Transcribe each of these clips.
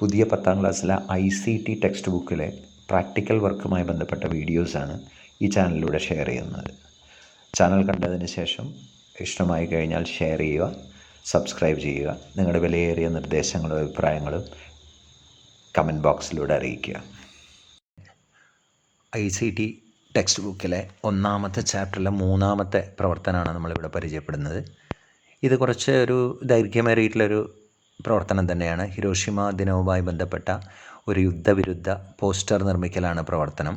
പുതിയ 10ാം ക്ലാസ്സിലെ ICT text ബുക്കിലെ പ്രാക്ടിക്കൽ വർക്കുമായി ബന്ധപ്പെട്ട വീഡിയോസാണ് ഈ ചാനലിലൂടെ ഷെയർ ചെയ്യുന്നത്. ചാനൽ കണ്ടതിന് ശേഷം ഇഷ്ടമായി കഴിഞ്ഞാൽ ഷെയർ ചെയ്യുക, സബ്സ്ക്രൈബ് ചെയ്യുക. നിങ്ങളുടെ വിലയേറിയ നിർദ്ദേശങ്ങളും അഭിപ്രായങ്ങളും കമൻറ്റ് ബോക്സിലൂടെ അറിയിക്കുക. ICT ടെക്സ്റ്റ് ബുക്കിലെ 1ാമത്തെ ചാപ്റ്ററിലെ 3ാമത്തെ പ്രവർത്തനമാണ് നമ്മളിവിടെ പരിചയപ്പെടുന്നത്. ഇത് കുറച്ച് ഒരു ദൈർഘ്യമേറിയിട്ടുള്ളൊരു പ്രവർത്തനം തന്നെയാണ്. ഹിരോഷിമ ദിനവുമായി ബന്ധപ്പെട്ട ഒരു യുദ്ധവിരുദ്ധ പോസ്റ്റർ നിർമ്മിക്കലാണ് പ്രവർത്തനം.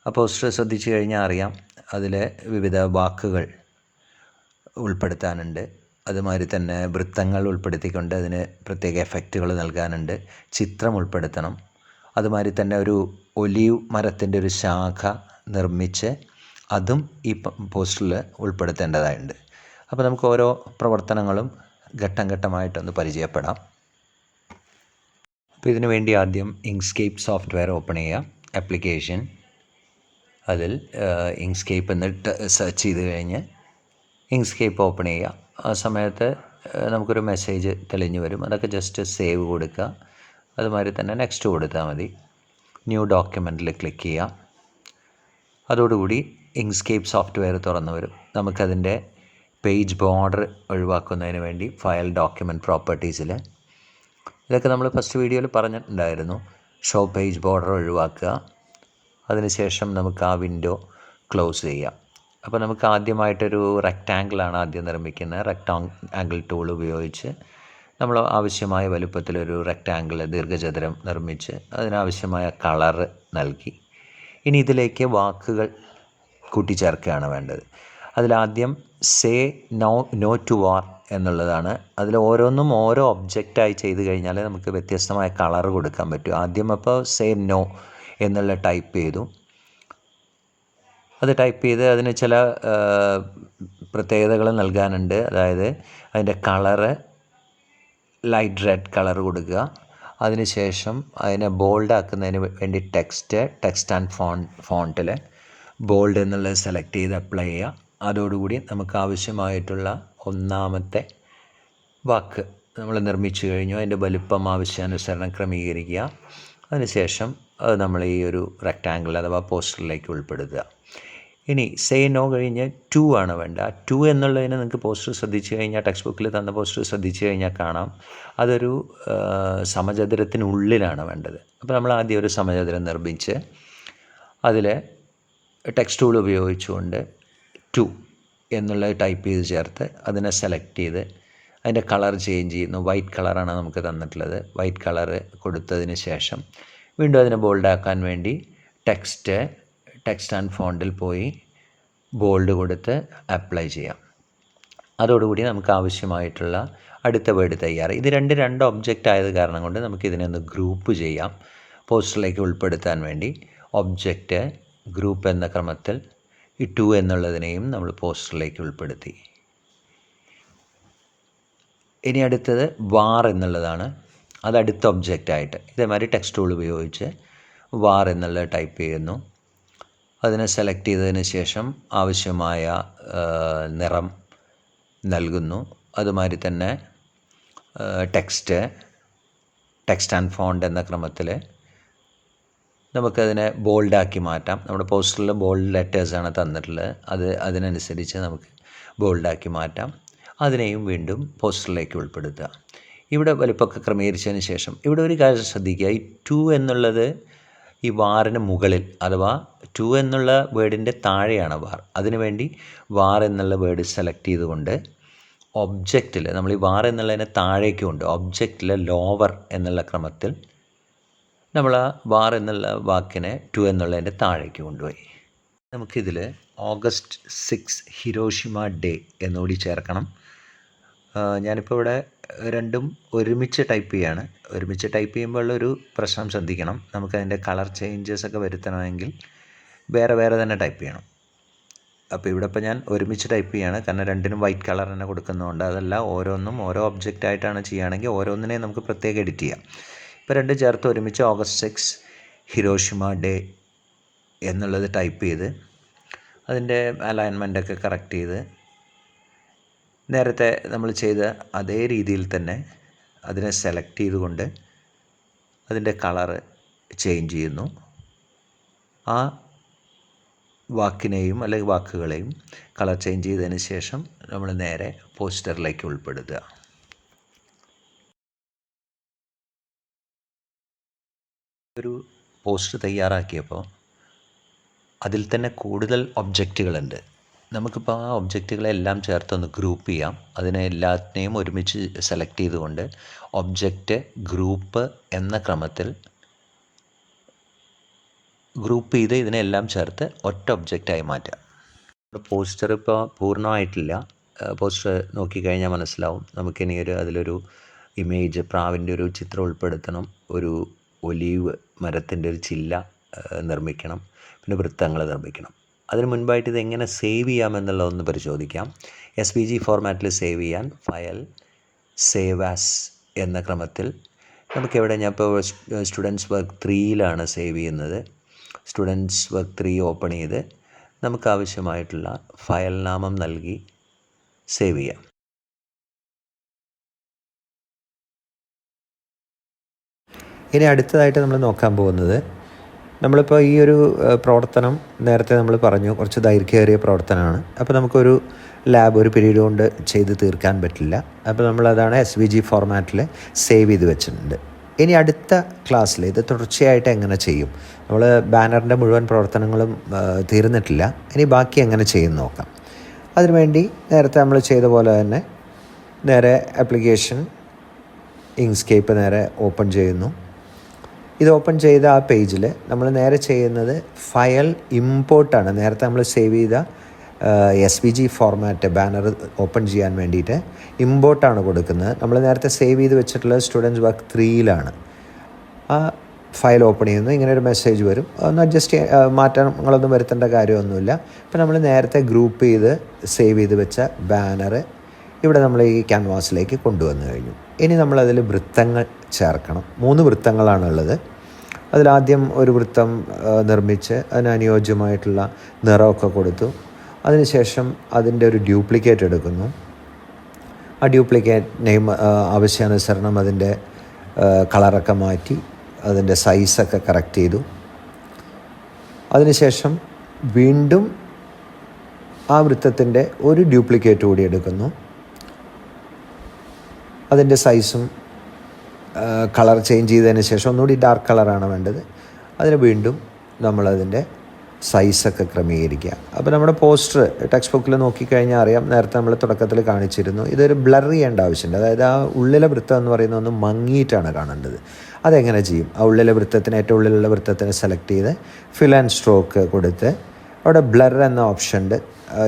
ആ പോസ്റ്റർ ശ്രദ്ധിച്ചു കഴിഞ്ഞാൽ അറിയാം, അതിൽ വിവിധ വാക്കുകൾ ഉൾപ്പെടുത്താനുണ്ട്. അതുമാതിരി തന്നെ വൃത്തങ്ങൾ ഉൾപ്പെടുത്തിക്കൊണ്ട് അതിന് പ്രത്യേക എഫക്റ്റുകൾ നൽകാനുണ്ട്. ചിത്രം ഉൾപ്പെടുത്തണം. അതുമാതിരി തന്നെ ഒരു ഒലീവ് മരത്തിൻ്റെ ഒരു ശാഖ നിർമ്മിച്ച് അതും ഈ പോസ്റ്ററിൽ ഉൾപ്പെടുത്തേണ്ടതായിട്ടുണ്ട്. അപ്പോൾ നമുക്ക് ഓരോ പ്രവർത്തനങ്ങളും ഘട്ടം ഘട്ടമായിട്ടൊന്ന് പരിചയപ്പെടാം. അപ്പോൾ ഇതിനു വേണ്ടി ആദ്യം ഇങ്ക്സ്കേപ്പ് സോഫ്റ്റ്വെയർ ഓപ്പൺ ചെയ്യുക. ആപ്ലിക്കേഷൻ, അതിൽ ഇങ്ക്സ്കേപ്പ് എന്നിട്ട് സെർച്ച് ചെയ്ത് കഴിഞ്ഞ് ഇങ്ക്സ്കേപ്പ് ഓപ്പൺ ചെയ്യുക. ആ സമയത്ത് നമുക്കൊരു മെസ്സേജ് തെളിഞ്ഞു വരും. അതൊക്കെ ജസ്റ്റ് സേവ് കൊടുക്കുക. അതുമാതിരി തന്നെ നെക്സ്റ്റ് കൊടുത്താൽ മതി. ന്യൂ ഡോക്യുമെൻറ്റിൽ ക്ലിക്ക് ചെയ്യുക. അതോടുകൂടി ഇങ്ക്സ്കേപ്പ് സോഫ്റ്റ്വെയർ തുറന്നു വരും. നമുക്കതിൻ്റെ പേജ് ബോർഡർ ഒഴിവാക്കുന്നതിന് വേണ്ടി ഫയൽ ഡോക്യുമെൻറ്റ് പ്രോപ്പർട്ടീസിൽ ഇതൊക്കെ നമ്മൾ ഫസ്റ്റ് വീഡിയോയിൽ പറഞ്ഞിട്ടുണ്ടായിരുന്നു. ഷോ പേജ് ബോർഡർ ഒഴിവാക്കുക. അതിനുശേഷം നമുക്ക് ആ വിൻഡോ ക്ലോസ് ചെയ്യാം. അപ്പോൾ നമുക്ക് ആദ്യമായിട്ടൊരു റെക്റ്റാങ്കിളാണ് ആദ്യം നിർമ്മിക്കുന്നത്. റെക്റ്റാങ്കിൾ ടൂൾ ഉപയോഗിച്ച് നമ്മൾ ആവശ്യമായ വലുപ്പത്തിലൊരു റെക്റ്റാങ്കിൾ ദീർഘചതുരം നിർമ്മിച്ച് അതിനാവശ്യമായ കളറ് നൽകി. ഇനി ഇതിലേക്ക് വാക്കുകൾ കൂട്ടിച്ചേർക്കുകയാണ് വേണ്ടത്. അതിലാദ്യം സേ നോ ടു വാർ എന്നുള്ളതാണ്. അതിൽ ഓരോന്നും ഓരോ ഒബ്ജക്റ്റായി ചെയ്ത് കഴിഞ്ഞാൽ നമുക്ക് വ്യത്യസ്തമായ കളർ കൊടുക്കാൻ പറ്റും. ആദ്യം അപ്പോൾ സേ നോ എന്നുള്ള ടൈപ്പ് ചെയ്തു. അത് ടൈപ്പ് ചെയ്ത് അതിന് ചില പ്രത്യേകതകൾ നൽകാനുണ്ട്. അതായത് അതിൻ്റെ കളറ് ലൈറ്റ് റെഡ് കളർ കൊടുക്കുക. അതിനുശേഷം അതിനെ ബോൾഡ് ആക്കുന്നതിന് വേണ്ടി ടെക്സ്റ്റ് ആൻഡ് ഫോണ്ടിൽ ബോൾഡ് എന്നുള്ളത് സെലക്ട് ചെയ്ത് അപ്ലൈ ചെയ്യുക. അതോടുകൂടി നമുക്ക് ആവശ്യമായിട്ടുള്ള 1ാമത്തെ വാക്ക് നമ്മൾ നിർമ്മിച്ചു കഴിഞ്ഞു. അതിൻ്റെ വലുപ്പം ആവശ്യാനുസരണം ക്രമീകരിക്കുക. അതിനുശേഷം അത് നമ്മൾ ഈ ഒരു റെക്റ്റാങ്കിൾ അഥവാ പോസ്റ്ററിലേക്ക് ഉൾപ്പെടുത്തുക. ഇനി സേ നോ കഴിഞ്ഞ് ടു ആണ് വേണ്ട. ടു എന്നുള്ളതിന് നിങ്ങൾക്ക് പോസ്റ്റർ ശ്രദ്ധിച്ചു കഴിഞ്ഞാൽ, ടെക്സ്റ്റ് ബുക്കിൽ തന്ന പോസ്റ്റർ ശ്രദ്ധിച്ചു കഴിഞ്ഞാൽ കാണാം, അതൊരു സമചതുരത്തിനുള്ളിലാണ് വേണ്ടത്. അപ്പോൾ നമ്മൾ ആദ്യം ഒരു സമചതുരം നിർമ്മിച്ച് അതിൽ ടെക്സ്റ്റ് ടൂൾ ഉപയോഗിച്ചുകൊണ്ട് ടു എന്നുള്ളത് ടൈപ്പ് ചെയ്ത് ചേർത്ത് അതിനെ സെലക്ട് ചെയ്ത് അതിൻ്റെ കളർ ചേഞ്ച് ചെയ്യുന്നു. വൈറ്റ് കളറാണ് നമുക്ക് തന്നിട്ടുള്ളത്. വൈറ്റ് കളറ് കൊടുത്തതിന് ശേഷം വീണ്ടും അതിനെ ബോൾഡാക്കാൻ വേണ്ടി ടെക്സ്റ്റ് ആൻഡ് ഫോണ്ടിൽ പോയി ബോൾഡ് കൊടുത്ത് അപ്ലൈ ചെയ്യാം. അതോടുകൂടി നമുക്ക് ആവശ്യമായിട്ടുള്ള അടുത്ത വേർഡ് തയ്യാറ്. ഇത് രണ്ട് ഒബ്ജക്റ്റ് ആയത് കാരണം കൊണ്ട് നമുക്കിതിനെ ഒന്ന് ഗ്രൂപ്പ് ചെയ്യാം. പോസ്റ്ററിലേക്ക് ഉൾപ്പെടുത്താൻ വേണ്ടി ഒബ്ജക്റ്റ് ഗ്രൂപ്പ് എന്ന ക്രമത്തിൽ ഈ ടു എന്നുള്ളതിനെയും നമ്മൾ പോസ്റ്ററിലേക്ക് ഉൾപ്പെടുത്തി. ഇനി അടുത്തത് വാർ എന്നുള്ളതാണ്. അത് അടുത്ത ഒബ്ജക്റ്റായിട്ട് ഇതേമാതിരി ടെക്സ്റ്റ് ടൂൾ ഉപയോഗിച്ച് വാർ എന്നുള്ളത് ടൈപ്പ് ചെയ്യുന്നു. അതിനെ സെലക്ട് ചെയ്തതിന് ശേഷം ആവശ്യമായ നിറം നൽകുന്നു. അതുമാതിരി തന്നെ ടെക്സ്റ്റ് ആൻഡ് ഫോണ്ട് എന്ന ക്രമത്തിൽ നമുക്കതിനെ ബോൾഡാക്കി മാറ്റാം. നമ്മുടെ പോസ്റ്ററിൽ ബോൾഡ് ലെറ്റേഴ്സാണ് തന്നിട്ടുള്ളത്. അതിനനുസരിച്ച് നമുക്ക് ബോൾഡാക്കി മാറ്റാം. അതിനെയും വീണ്ടും പോസ്റ്ററിലേക്ക് ഉൾപ്പെടുത്തുക. ഇവിടെ വലുപ്പമൊക്കെ ക്രമീകരിച്ചതിന് ശേഷം ഇവിടെ ഒരു കാര്യം ശ്രദ്ധിക്കുക. ഈ ടു എന്നുള്ളത് ഈ വാറിന് മുകളിൽ, അഥവാ ടു എന്നുള്ള വേർഡിൻ്റെ താഴെയാണ് വാർ. അതിനുവേണ്ടി വാർ എന്നുള്ള വേർഡ് സെലക്ട് ചെയ്തുകൊണ്ട് ഒബ്ജക്റ്റിൽ നമ്മൾ ഈ വാർ എന്നുള്ളതിനെ താഴേക്ക് കൊണ്ട് ഒബ്ജക്റ്റിൽ ലോവർ എന്നുള്ള ക്രമത്തിൽ നമ്മൾ ആ വാർ എന്നുള്ള വാക്കിനെ ടു എന്നുള്ളതിൻ്റെ താഴേക്ക് കൊണ്ടുപോയി. നമുക്കിതിൽ August 6 ഹിരോഷിമ ഡേ എന്നുകൂടി ചേർക്കണം. ഞാനിപ്പോൾ ഇവിടെ രണ്ടും ഒരുമിച്ച് ടൈപ്പ് ചെയ്യുകയാണ്. ഒരുമിച്ച് ടൈപ്പ് ചെയ്യുമ്പോൾ ഉള്ളൊരു പ്രശ്നം ശ്രദ്ധിക്കണം. നമുക്കതിൻ്റെ കളർ ചേഞ്ചസ് ഒക്കെ വരുത്തണമെങ്കിൽ വേറെ തന്നെ ടൈപ്പ് ചെയ്യണം. അപ്പോൾ ഇവിടെ ഇപ്പോൾ ഞാൻ ഒരുമിച്ച് ടൈപ്പ് ചെയ്യുകയാണ്, കാരണം രണ്ടിനും വൈറ്റ് കളർ തന്നെ കൊടുക്കുന്നതുകൊണ്ട്. അതല്ല, ഓരോന്നും ഓരോ ഒബ്ജക്റ്റായിട്ടാണ് ചെയ്യുകയാണെങ്കിൽ ഓരോന്നിനെയും നമുക്ക് പ്രത്യേകം എഡിറ്റ് ചെയ്യാം. ഇപ്പോൾ രണ്ട് ചേർത്ത് ഒരുമിച്ച് August 6 ഹിരോഷിമ ഡേ എന്നുള്ളത് ടൈപ്പ് ചെയ്ത് അതിൻ്റെ അലൈൻമെൻറ്റൊക്കെ കറക്റ്റ് ചെയ്ത് നേരത്തെ നമ്മൾ ചെയ്ത അതേ രീതിയിൽ തന്നെ അതിനെ സെലക്ട് ചെയ്തുകൊണ്ട് അതിൻ്റെ കളറ് ചേഞ്ച് ചെയ്യുന്നു. ആ വാക്കിനെയും അല്ലെങ്കിൽ വാക്കുകളെയും കളർ ചേഞ്ച് ചെയ്തതിന് ശേഷം നമ്മൾ നേരെ പോസ്റ്ററിലേക്ക് ഉൾപ്പെടുത്തുക. ഒരു പോസ്റ്റർ തയ്യാറാക്കിയപ്പോൾ അതിൽ തന്നെ കൂടുതൽ ഒബ്ജക്റ്റുകളുണ്ട്. നമുക്കിപ്പോൾ ആ ഒബ്ജക്റ്റുകളെല്ലാം ചേർത്തൊന്ന് ഗ്രൂപ്പ് ചെയ്യാം. അതിനെ എല്ലാത്തിനെയും ഒരുമിച്ച് സെലക്ട് ചെയ്തുകൊണ്ട് ഒബ്ജക്റ്റ് ഗ്രൂപ്പ് എന്ന ക്രമത്തിൽ ഗ്രൂപ്പ് ചെയ്ത് ഇതിനെല്ലാം ചേർത്ത് ഒറ്റ ഒബ്ജക്റ്റായി മാറ്റാം. പോസ്റ്റർ ഇപ്പോൾ പൂർണ്ണമായിട്ടില്ല. പോസ്റ്റർ നോക്കിക്കഴിഞ്ഞാൽ മനസ്സിലാവും. നമുക്കിനി അതിലൊരു ഇമേജ്, പ്രാവിൻ്റെ ഒരു ചിത്രം ഉൾപ്പെടുത്തണം. ഒരു ഒലീവ് മരത്തിൻ്റെ ഒരു ചില്ല നിർമ്മിക്കണം. പിന്നെ വൃത്തങ്ങൾ നിർമ്മിക്കണം. അതിന് മുൻപായിട്ട് ഇതെങ്ങനെ സേവ് ചെയ്യാമെന്നുള്ളതൊന്ന് പരിശോധിക്കാം. SVG ഫോർമാറ്റിൽ സേവ് ചെയ്യാൻ ഫയൽ, സേവ് ആസ് എന്ന ക്രമത്തിൽ നമുക്കെവിടെ, ഞാൻ ഇപ്പോൾ സ്റ്റുഡൻസ് വർക്ക് 3യിലാണ് സേവ് ചെയ്യുന്നത്. സ്റ്റുഡൻസ് വർക്ക് 3 ഓപ്പൺ ചെയ്ത് നമുക്കാവശ്യമായിട്ടുള്ള ഫയൽ നാമം നൽകി സേവ് ചെയ്യാം. ഇനി അടുത്തതായിട്ട് നമ്മൾ നോക്കാൻ പോകുന്നത്, നമ്മളിപ്പോൾ ഈ ഒരു പ്രവർത്തനം നേരത്തെ നമ്മൾ പറഞ്ഞു കുറച്ച് ദൈർഘ്യമേറിയ പ്രവർത്തനമാണ്. അപ്പോൾ നമുക്കൊരു ലാബ് ഒരു പീരീഡ് കൊണ്ട് ചെയ്ത് തീർക്കാൻ പറ്റില്ല. അപ്പോൾ നമ്മളതാണ് SVG ഫോർമാറ്റിൽ സേവ് ചെയ്ത് വെച്ചിട്ടുണ്ട്. ഇനി അടുത്ത ക്ലാസ്സിൽ ഇത് തുടർച്ചയായിട്ട് എങ്ങനെ ചെയ്യും, നമ്മൾ ബാനറിൻ്റെ മുഴുവൻ പ്രവർത്തനങ്ങളും തീർന്നിട്ടില്ല, ഇനി ബാക്കി എങ്ങനെ ചെയ്യും നോക്കാം. അതിനുവേണ്ടി നേരത്തെ നമ്മൾ ചെയ്ത പോലെ തന്നെ നേരെ ആപ്ലിക്കേഷൻ ഇങ്ക്സ്കേപ്പ് നേരെ ഓപ്പൺ ചെയ്യുന്നു. ഇത് ഓപ്പൺ ചെയ്ത ആ പേജിൽ നമ്മൾ നേരെ ചെയ്യുന്നത് ഫയൽ ഇമ്പോർട്ടാണ്. നേരത്തെ നമ്മൾ സേവ് ചെയ്ത SVG ഫോർമാറ്റ് ബാനർ ഓപ്പൺ ചെയ്യാൻ വേണ്ടിയിട്ട് ഇമ്പോർട്ടാണ് കൊടുക്കുന്നത്. നമ്മൾ നേരത്തെ സേവ് ചെയ്ത് വെച്ചിട്ടുള്ളത് സ്റ്റുഡൻസ് വർക്ക് 3യിലാണ്. ആ ഫയൽ ഓപ്പൺ ചെയ്യുന്നു, ഇങ്ങനെ ഒരു മെസ്സേജ് വരും. ഒന്ന് അഡ്ജസ്റ്റ് മാറ്റങ്ങളൊന്നും വരുത്തേണ്ട കാര്യമൊന്നുമില്ല. ഇപ്പോൾ നമ്മൾ നേരത്തെ ഗ്രൂപ്പ് ചെയ്ത് സേവ് ചെയ്ത് വെച്ച ബാനർ ഇവിടെ നമ്മൾ ഈ ക്യാൻവാസിലേക്ക് കൊണ്ടുവന്നു കഴിഞ്ഞു. ഇനി നമ്മളതിൽ വൃത്തങ്ങൾ ചേർക്കണം. 3 വൃത്തങ്ങളാണുള്ളത്. അതിലാദ്യം ഒരു വൃത്തം നിർമ്മിച്ച് അതിന് അനുയോജ്യമായിട്ടുള്ള നിറമൊക്കെ കൊടുത്തു. അതിനുശേഷം അതിൻ്റെ ഒരു ഡ്യൂപ്ലിക്കേറ്റ് എടുക്കുന്നു. ആ ഡ്യൂപ്ലിക്കേറ്റ് നെയിം ആവശ്യാനുസരണം അതിൻ്റെ കളറൊക്കെ മാറ്റി അതിൻ്റെ സൈസൊക്കെ കറക്റ്റ് ചെയ്തു. അതിനുശേഷം വീണ്ടും ആ വൃത്തത്തിൻ്റെ ഒരു ഡ്യൂപ്ലിക്കേറ്റ് കൂടി എടുക്കുന്നു. അതിൻ്റെ സൈസും കളർ ചേഞ്ച് ചെയ്തതിന് ശേഷം ഒന്നുകൂടി ഡാർക്ക് കളറാണ് വേണ്ടത്. അതിന് വീണ്ടും നമ്മളതിൻ്റെ സൈസൊക്കെ ക്രമീകരിക്കുക. അപ്പോൾ നമ്മുടെ പോസ്റ്റർ ടെക്സ്റ്റ് ബുക്കിൽ നോക്കിക്കഴിഞ്ഞാൽ അറിയാം, നേരത്തെ നമ്മൾ തുടക്കത്തിൽ കാണിച്ചിരുന്നു, ഇതൊരു ബ്ലർ ചെയ്യേണ്ട ആവശ്യമുണ്ട്. അതായത് ആ ഉള്ളിലെ വൃത്തം എന്ന് പറയുന്ന ഒന്ന് മങ്ങിയിട്ടാണ് കാണേണ്ടത്. അതെങ്ങനെ ചെയ്യും? ആ ഉള്ളിലെ വൃത്തത്തിന്, ഏറ്റവും ഉള്ളിലുള്ള വൃത്തത്തിനെ സെലക്ട് ചെയ്ത് ഫിൽ ആൻഡ് സ്ട്രോക്ക് കൊടുത്ത് അവിടെ ബ്ലർ എന്ന ഓപ്ഷൻ ഉണ്ട്,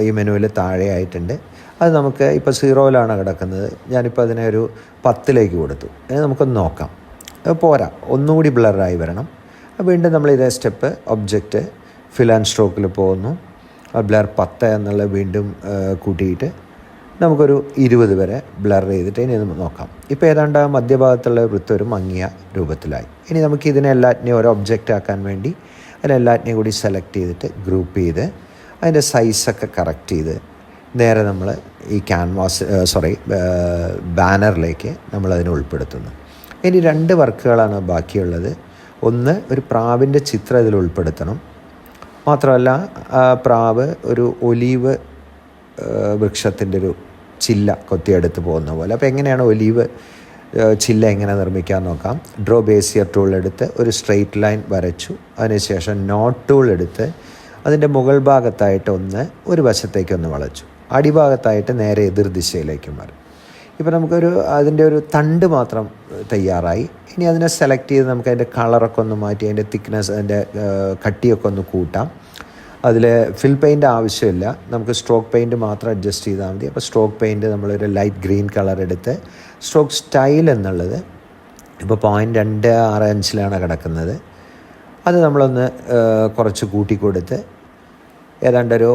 ഈ മെനുവിൽ താഴെയായിട്ടുണ്ട്. അത് നമുക്ക് ഇപ്പോൾ 0യിലാണ് കിടക്കുന്നത്. ഞാനിപ്പോൾ അതിനെ ഒരു 10ലേക്ക് കൊടുത്തു. ഇനി നമുക്കൊന്ന് നോക്കാം. പോരാ, ഒന്നുകൂടി ബ്ലറായി വരണം. വീണ്ടും നമ്മൾ ഇതേ സ്റ്റെപ്പ് ഒബ്ജക്റ്റ് ഫിൽ ആൻഡ് സ്ട്രോക്കിൽ പോകുന്നു. ആ ബ്ലർ 10 എന്നുള്ള വീണ്ടും കൂട്ടിയിട്ട് നമുക്കൊരു 20 വരെ ബ്ലർ ചെയ്തിട്ട് ഇനി നമുക്ക് നോക്കാം. ഇപ്പോൾ ഏതാണ്ട് മധ്യഭാഗത്തുള്ള വൃത്തം ഒരു മങ്ങിയ രൂപത്തിലായി. ഇനി നമുക്ക് ഇതിനെ എല്ലാറ്റിനെയും ഒരു ഒബ്ജക്റ്റ് ആക്കാൻ വേണ്ടി അതിനെല്ലാറ്റിനെയും കൂടി സെലക്ട് ചെയ്തിട്ട് ഗ്രൂപ്പ് ചെയ്ത് അതിൻ്റെ സൈസൊക്കെ കറക്റ്റ് ചെയ്ത് നേരെ നമ്മൾ ഈ ബാനറിലേക്ക് നമ്മളതിനെ ഉൾപ്പെടുത്തുന്നു. ഇനി 2 വർക്കുകളാണ് ബാക്കിയുള്ളത്. ഒന്ന്, ഒരു പ്രാവിൻ്റെ ചിത്രം ഇതിൽ ഉൾപ്പെടുത്തണം. മാത്രമല്ല പ്രാവ് ഒരു ഒലീവ് വൃക്ഷത്തിൻ്റെ ഒരു ചില്ല കൊത്തിയെടുത്ത് പോകുന്ന പോലെ. അപ്പോൾ എങ്ങനെയാണ് ഒലീവ് ചില്ല എങ്ങനെ നിർമ്മിക്കാൻ നോക്കാം. ഡ്രോ ബേസിയർ ടൂൾ എടുത്ത് ഒരു സ്ട്രെയിറ്റ് ലൈൻ വരച്ചു. അതിനുശേഷം നോട്ട് ടൂൾ എടുത്ത് അതിൻ്റെ മുകൾ ഭാഗത്തായിട്ട് ഒരു വശത്തേക്കൊന്ന് വളച്ചു. അടിഭാഗത്തായിട്ട് നേരെ എതിർദിശയിലേക്കും വരും. ഇപ്പോൾ നമുക്കൊരു അതിൻ്റെ ഒരു തണ്ട് മാത്രം തയ്യാറായി. ഇനി അതിനെ സെലക്ട് ചെയ്ത് നമുക്ക് അതിൻ്റെ കളറൊക്കെ ഒന്ന് മാറ്റി അതിൻ്റെ തിക്നെസ്, അതിൻ്റെ കട്ടിയൊക്കെ ഒന്ന് കൂട്ടാം. അതിൽ ഫിൽ പെയിൻ്റ് ആവശ്യമില്ല, നമുക്ക് സ്ട്രോക്ക് പെയിൻറ്റ് മാത്രം അഡ്ജസ്റ്റ് ചെയ്താൽ മതി. അപ്പോൾ സ്ട്രോക്ക് പെയിൻറ്റ് നമ്മളൊരു ലൈറ്റ് ഗ്രീൻ കളർ എടുത്ത് സ്ട്രോക്ക് സ്റ്റൈൽ എന്നുള്ളത് ഇപ്പോൾ 0.265 കിടക്കുന്നത്. അത് നമ്മളൊന്ന് കുറച്ച് കൂട്ടിക്കൊടുത്ത് ഏതാണ്ടൊരു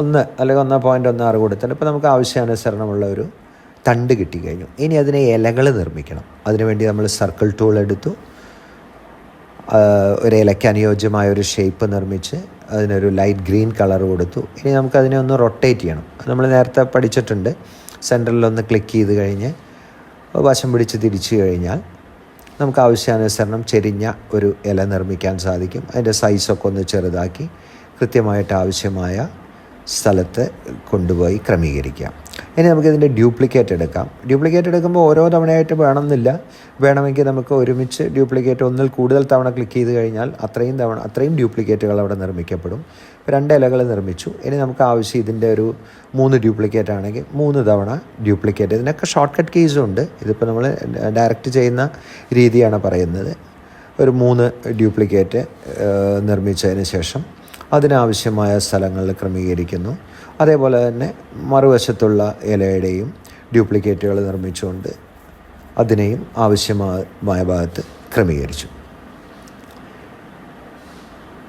1 അല്ലെങ്കിൽ 1.16 കൊടുത്തിട്ട് ഇപ്പോൾ നമുക്ക് ആവശ്യാനുസരണമുള്ള ഒരു തണ്ട് കിട്ടിക്കഴിഞ്ഞു. ഇനി അതിനെ ഇലകൾ നിർമ്മിക്കണം. അതിനുവേണ്ടി നമ്മൾ സർക്കിൾ ടൂൾ എടുത്തു. ഒരു ഇലയ്ക്ക് അനുയോജ്യമായ ഒരു ഷേപ്പ് നിർമ്മിച്ച് അതിനൊരു ലൈറ്റ് ഗ്രീൻ കളർ കൊടുത്തു. ഇനി നമുക്കതിനെ ഒന്ന് റൊട്ടേറ്റ് ചെയ്യണം. നമ്മൾ നേരത്തെ പഠിച്ചിട്ടുണ്ട്. സെൻറ്ററിലൊന്ന് ക്ലിക്ക് ചെയ്ത് കഴിഞ്ഞ് വശം പിടിച്ച് തിരിച്ചു കഴിഞ്ഞാൽ നമുക്ക് ആവശ്യാനുസരണം ചെരിഞ്ഞ ഒരു ഇല നിർമ്മിക്കാൻ സാധിക്കും. അതിൻ്റെ സൈസൊക്കെ ഒന്ന് ചെറുതാക്കി കൃത്യമായിട്ട് ആവശ്യമായ സ്ഥലത്ത് കൊണ്ടുപോയി ക്രമീകരിക്കാം. ഇനി നമുക്കിതിൻ്റെ ഡ്യൂപ്ലിക്കേറ്റ് എടുക്കാം. ഡ്യൂപ്ലിക്കേറ്റ് എടുക്കുമ്പോൾ ഓരോ തവണയായിട്ട് വേണമെന്നില്ല. വേണമെങ്കിൽ നമുക്ക് ഒരുമിച്ച് ഡ്യൂപ്ലിക്കേറ്റ് ഒന്നിൽ കൂടുതൽ തവണ ക്ലിക്ക് ചെയ്ത് കഴിഞ്ഞാൽ അത്രയും ഡ്യൂപ്ലിക്കേറ്റുകൾ അവിടെ നിർമ്മിക്കപ്പെടും. 2 ഇലകൾ നിർമ്മിച്ചു. ഇനി നമുക്ക് ആവശ്യം ഇതിൻ്റെ ഒരു 3 ഡ്യൂപ്ലിക്കേറ്റ് ആണെങ്കിൽ 3 തവണ ഡ്യൂപ്ലിക്കേറ്റ്. ഇതിനൊക്കെ ഷോർട്ട് കട്ട് കീസും ഉണ്ട്. ഇതിപ്പോൾ നമ്മൾ ഡയറക്റ്റ് ചെയ്യുന്ന രീതിയാണ് പറയുന്നത്. ഒരു 3 ഡ്യൂപ്ലിക്കേറ്റ് നിർമ്മിച്ചതിന് ശേഷം അതിനാവശ്യമായ സ്ഥലങ്ങളിൽ ക്രമീകരിക്കുന്നു. അതേപോലെ തന്നെ മറുവശത്തുള്ള ഇലയുടെയും ഡ്യൂപ്ലിക്കേറ്റുകൾ നിർമ്മിച്ചുകൊണ്ട് അതിനെയും ആവശ്യമായ ഭാഗത്ത് ക്രമീകരിച്ചു.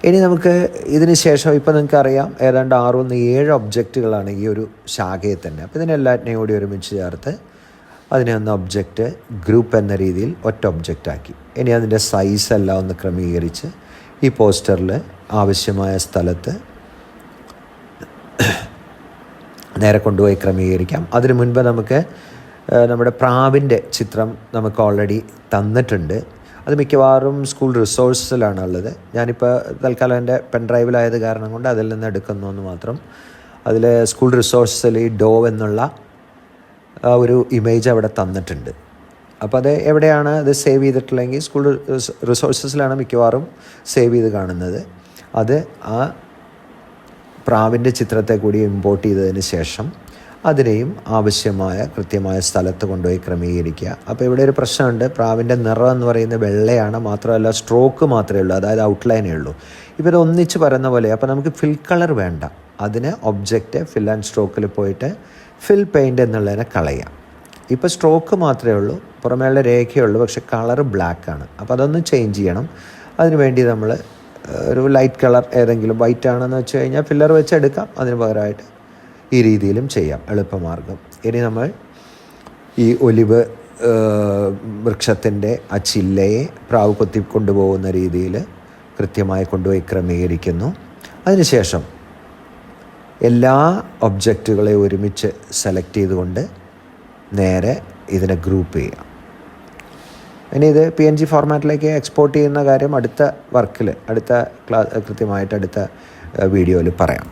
ഇനി നമുക്ക് ഇതിന് ശേഷം ഇപ്പോൾ നിങ്ങൾക്കറിയാം ഏതാണ്ട് 6-7 ഒബ്ജക്റ്റുകളാണ് ഈ ഒരു ശാഖയിൽ തന്നെ. അപ്പോൾ ഇതിനെല്ലാറ്റിനെയും കൂടി ഒരുമിച്ച് ചേർത്ത് അതിനെ ഒന്ന് ഒബ്ജക്റ്റ് ഗ്രൂപ്പ് എന്ന രീതിയിൽ ഒറ്റ ഒബ്ജക്റ്റാക്കി. ഇനി അതിൻ്റെ സൈസെല്ലാം ഒന്ന് ക്രമീകരിച്ച് ഈ പോസ്റ്ററിൽ ആവശ്യമായ സ്ഥലത്ത് നേരെ കൊണ്ടുപോയി ക്രമീകരിക്കാം. അതിനു മുൻപ് നമുക്ക് നമ്മുടെ പ്രാവിൻ്റെ ചിത്രം നമുക്ക് ഓൾറെഡി തന്നിട്ടുണ്ട്. അത് മിക്കവാറും സ്കൂൾ റിസോഴ്സിലാണുള്ളത്. ഞാനിപ്പോൾ തൽക്കാലം എൻ്റെ പെൻഡ്രൈവിലായത് കാരണം കൊണ്ട് അതിൽ നിന്ന് എടുക്കുന്നു എന്ന് മാത്രം. അതിൽ സ്കൂൾ റിസോഴ്സിൽ ഈ ഡോവ് എന്നുള്ള ഒരു ഇമേജ് അവിടെ തന്നിട്ടുണ്ട്. അപ്പോൾ അത് എവിടെയാണ് അത് സേവ് ചെയ്തിട്ടില്ലെങ്കിൽ സ്കൂൾ റിസോഴ്സസിലാണ് മിക്കവാറും സേവ് ചെയ്ത് കാണുന്നത്. അത് ആ പ്രാവിൻ്റെ ചിത്രത്തെ കൂടി ഇമ്പോർട്ട് ചെയ്തതിന് ശേഷം അതിനെയും ആവശ്യമായ കൃത്യമായ സ്ഥലത്ത് കൊണ്ടുപോയി ക്രമീകരിക്കുക. അപ്പോൾ ഇവിടെ ഒരു പ്രശ്നമുണ്ട്. പ്രാവിൻ്റെ നിറം എന്ന് പറയുന്നത് വെള്ളയാണ്, മാത്രമല്ല സ്ട്രോക്ക് മാത്രമേ ഉള്ളൂ, അതായത് ഔട്ട്ലൈനേ ഉള്ളൂ. ഇപ്പോൾ ഇത് ഒന്നിച്ച് പറയുന്ന പോലെ. അപ്പോൾ നമുക്ക് ഫിൽ കളർ വേണ്ട. അതിന് ഒബ്ജക്റ്റ് ഫിൽ ആൻഡ് സ്ട്രോക്കിൽ പോയിട്ട് ഫിൽ പെയിൻറ്റ് എന്നുള്ളതിനെ കളയാം. ഇപ്പോൾ സ്ട്രോക്ക് മാത്രമേ ഉള്ളൂ, പുറമേയുള്ള രേഖയുള്ളൂ, പക്ഷേ കളർ ബ്ലാക്കാണ്. അപ്പോൾ അതൊന്ന് ചേഞ്ച് ചെയ്യണം. അതിന് വേണ്ടി നമ്മൾ ഒരു ലൈറ്റ് കളർ ഏതെങ്കിലും വൈറ്റ് ആണെന്ന് വെച്ച് കഴിഞ്ഞാൽ ഫില്ലർ വെച്ച് എടുക്കാം. അതിന് പകരമായിട്ട് ഈ രീതിയിലും ചെയ്യാം, എളുപ്പമാർഗം. ഇനി നമ്മൾ ഈ ഒലിവ് വൃക്ഷത്തിൻ്റെ ആ ചില്ലയെ പ്രാവ് കൊത്തി കൊണ്ടുപോകുന്ന രീതിയിൽ കൃത്യമായി കൊണ്ടുപോയി ക്രമീകരിക്കുന്നു. അതിനുശേഷം എല്ലാ ഒബ്ജക്റ്റുകളെ ഒരുമിച്ച് സെലക്ട് ചെയ്തുകൊണ്ട് നേരെ ഇതിനെ ഗ്രൂപ്പ് ചെയ്യാം. ഇനി ഇത് PNG ഫോർമാറ്റിലേക്ക് എക്സ്പോർട്ട് ചെയ്യുന്ന കാര്യം അടുത്ത വർക്കിൽ, അടുത്ത കൃത്യമായിട്ട് അടുത്ത വീഡിയോയിൽ പറയാം.